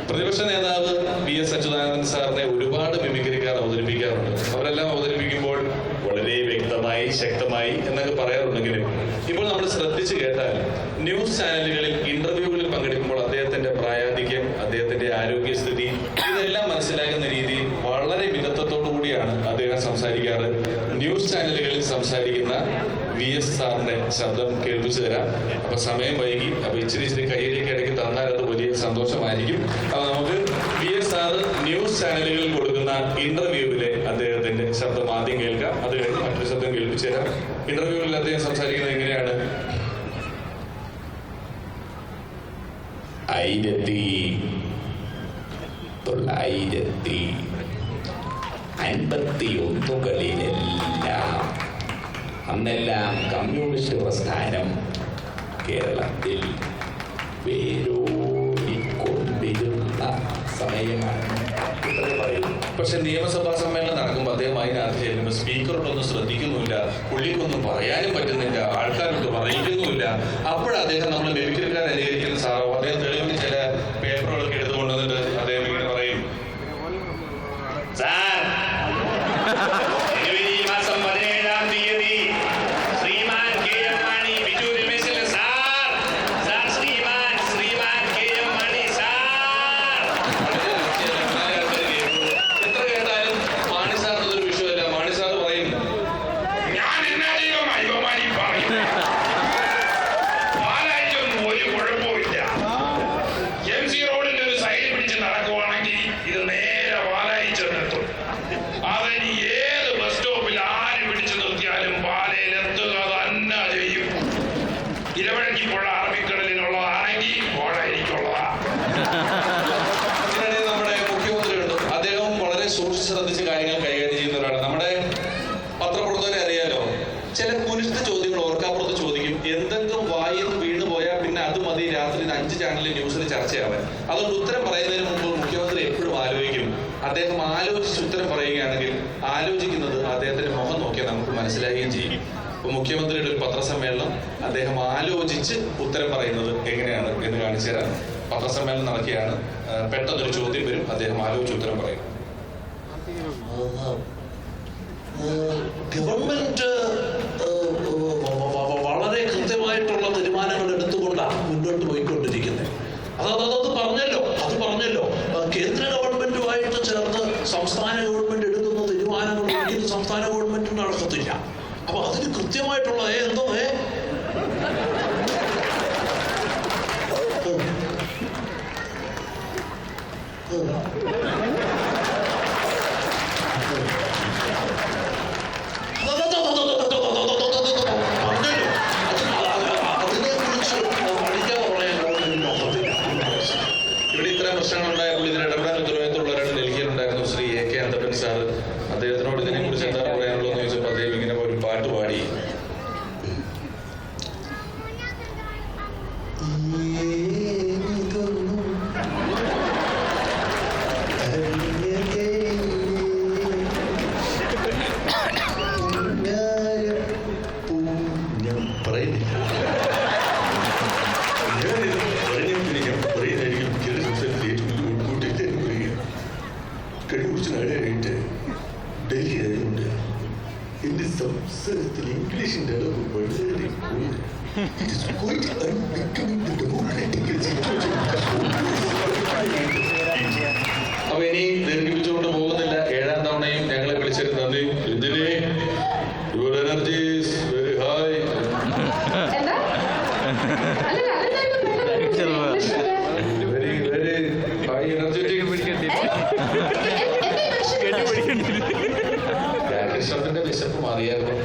പ്രതിപക്ഷ നേതാവ് വി.എസ്. അച്യുതാനന്ദൻ സാറിനെ ഒരുപാട് മിമിക്രിക്കാർ അവതരിപ്പിക്കാറുണ്ട്. അവരെല്ലാം അവതരിപ്പിക്കുമ്പോൾ വളരെ വ്യക്തമായി, ശക്തമായി എന്നൊക്കെ പറയാറുണ്ടെങ്കിലും ഇപ്പോൾ നമ്മൾ ശ്രദ്ധിച്ചു കേട്ടാൽ ന്യൂസ് ചാനലുകളിൽ ഇന്റർവ്യൂകളിൽ പങ്കെടുക്കുമ്പോൾ അദ്ദേഹത്തിന്റെ പ്രായാധിക്യം, അദ്ദേഹത്തിന്റെ ആരോഗ്യസ്ഥിതി ഇതെല്ലാം മനസ്സിലാക്കുന്ന രീതിയിൽ വളരെ മിതത്വത്തോടു കൂടിയാണ് അദ്ദേഹം സംസാരിക്കാറ്. ന്യൂസ് ചാനലുകളിൽ സംസാരിക്കുന്ന വി.എസ്. സാറിന്റെ ശബ്ദം കേൾപ്പിച്ചു തരാം. അപ്പൊ സമയം വൈകി, അപ്പൊ ഇച്ചിരി കയ്യിലേക്ക് ഇടയ്ക്ക് തന്നാൽ അത് വലിയ സന്തോഷമായിരിക്കും. അപ്പൊ നമുക്ക് വി.എസ്. സാറ് ന്യൂസ് ചാനലുകളിൽ കൊടുക്കുന്ന ഇന്റർവ്യൂവിലെ അദ്ദേഹത്തിന്റെ ശബ്ദം ആദ്യം കേൾക്കാം. അത് കഴിഞ്ഞ് മറ്റൊരു ശബ്ദം കേൾപ്പിച്ചു തരാം. ഇന്റർവ്യൂവിൽ അദ്ദേഹം സംസാരിക്കുന്നത് എങ്ങനെയാണ്? 1951 അന്നെല്ലാം കമ്മ്യൂണിസ്റ്റ് പ്രസ്ഥാനം കേരളത്തിൽ വേരൂരിക്കൊണ്ടിരുന്ന സമയമാണ്. പക്ഷെ നിയമസഭാ സമ്മേളനം നടക്കുമ്പോൾ അദ്ദേഹം അതിനകത്ത് ചെല്ലുമ്പോൾ സ്പീക്കറോടൊന്നും ശ്രദ്ധിക്കുന്നില്ല, പുള്ളിക്കൊന്നും പറയാനും പറ്റുന്നില്ല, ആൾക്കാരോട് പറയിക്കുന്നുമില്ല. അപ്പോഴാണ് അദ്ദേഹം നമ്മൾ മിമിക്രിക്കാർ അനുകരിക്കുന്ന സാറോ അദ്ദേഹം തെളിവിന് ചില പേപ്പറുകളൊക്കെ എടുത്തുകൊണ്ടുവന്നിട്ട് അദ്ദേഹം ഇങ്ങനെ പറയും, സാർ ജനുവരി മാസം 17-ാം തീയതി ശ്രീമാൻ K.M. മാണി ബിജു രമേശിലെ സാർ ശ്രീമാൻ K.M. മാണി സാർ. എത്ര കേട്ടാലും മാണി സാർ എന്നതൊരു വിഷയമല്ല. മാണി സാർ പറയും, ഞാൻ എന്നാലും അയ്യോമാരി പറയും, പാലായിട്ടൊന്നും ഒരു കുഴപ്പമില്ല. MC റോഡിന്റെ ഒരു സൈഡ് പിടിച്ച് നടക്കുവാണെങ്കിൽ ഇത് നേരെ പാലായി ചെന്നെത്തും. അതിന് ഏത് ബസ് സ്റ്റോപ്പിൽ ആര് പിടിച്ചു നിർത്തിയാലും പാലയിലെത്തുക തന്നെ ചെയ്യും. ഇരവഴക്കിപ്പുഴ അറബിക്കടലിനുള്ളതാണെങ്കിൽ പുഴ എനിക്കുള്ളതാ. ഇതിനിടയിൽ നമ്മുടെ മുഖ്യമന്ത്രിയുണ്ട്. അദ്ദേഹം വളരെ സൂക്ഷിച്ച് ശ്രദ്ധിച്ച് കാര്യങ്ങൾ കൈകാര്യം ചെയ്യുന്ന ഒരാളാണ്. നമ്മുടെ പത്രപ്രവർത്തകരെ അറിയാലോ, ചില കുനിഷ്ട ചോദ്യങ്ങൾ ഓർക്കാപ്പുറത്ത് ചോദിക്കും. എന്തെങ്കിലും വായിൽ നിന്ന് വീണു പോയാൽ പിന്നെ അത് മതി രാത്രി 5 ചാനലിൽ ന്യൂസിൽ ചർച്ചയാവാൻ. അതുകൊണ്ട് ഉത്തരം പറയുന്നതിന് മുമ്പ് മുഖ്യമന്ത്രി എപ്പോഴും ആലോചിക്കും. അദ്ദേഹം ആലോചിച്ച് ഉത്തരം പറയുകയാണെങ്കിൽ ആലോചിക്കുന്നത് അദ്ദേഹത്തിന്റെ മുഖം നോക്കിയാൽ നമുക്ക് മനസ്സിലാവുകയും ചെയ്യും. അപ്പൊ മുഖ്യമന്ത്രിയുടെ ഒരു പത്രസമ്മേളനം അദ്ദേഹം ആലോചിച്ച് ഉത്തരം പറയുന്നത് എങ്ങനെയാണ് എന്ന് കാണിച്ചു തരാൻ പത്രസമ്മേളനം നടക്കുകയാണ്. പെട്ടെന്നൊരു ചോദ്യം വരും, അദ്ദേഹം ആലോചിച്ച് ഉത്തരം പറയും. ഗവൺമെന്റ് വളരെ കൃത്യമായിട്ടുള്ള തീരുമാനങ്ങൾ എടുത്തുകൊണ്ടാണ് മുന്നോട്ട് പോയിക്കൊണ്ടിരിക്കുന്നത്. അത് പറഞ്ഞല്ലോ കേന്ദ്ര ഗവൺമെന്റുമായിട്ട് ചേർന്ന് സംസ്ഥാന ഗവൺമെന്റ് എടുക്കുന്ന തീരുമാനങ്ങൾ ഒരിക്കലും സംസ്ഥാന ഗവൺമെന്റ് നടക്കത്തില്ല. അപ്പൊ അതിന് കൃത്യമായിട്ടുള്ള ഇവിടെ ഇത്തരം പ്രശ്നങ്ങളുണ്ടായപ്പോൾ ഇതിന് ഇടപെടാൻ ഉത്തരവാദിത്തമുള്ള ഒരാൾ ഡൽഹിയിലുണ്ടായിരുന്നു, ശ്രീ A.K. അന്തപ്പൻ സാർ. അദ്ദേഹത്തിനോട് ഇതിനെ കുറിച്ച് എന്താ പറയാനുള്ളതെന്ന് ചോദിച്ചപ്പോൾ അദ്ദേഹം ഇങ്ങനെ ഒരു പാട്ട് പാടി. കുറച്ച് നാളായിട്ട് ഡൽഹി ആയതുകൊണ്ട് എന്റെ സംസാരത്തിൽ ഇംഗ്ലീഷിന്റെ അളവ് വളരെ അപ്പൊ ഇനി ദീർഘിപ്പിച്ചുകൊണ്ട് പോകുന്നില്ല. 7-ാം തവണയും ഞങ്ങളെ വിളിച്ചത് നന്ദി. എന്തിന്? Your energy is very high. Very very high energetic. Rakesh വിശപ്പ് മാറിയായിരുന്നു.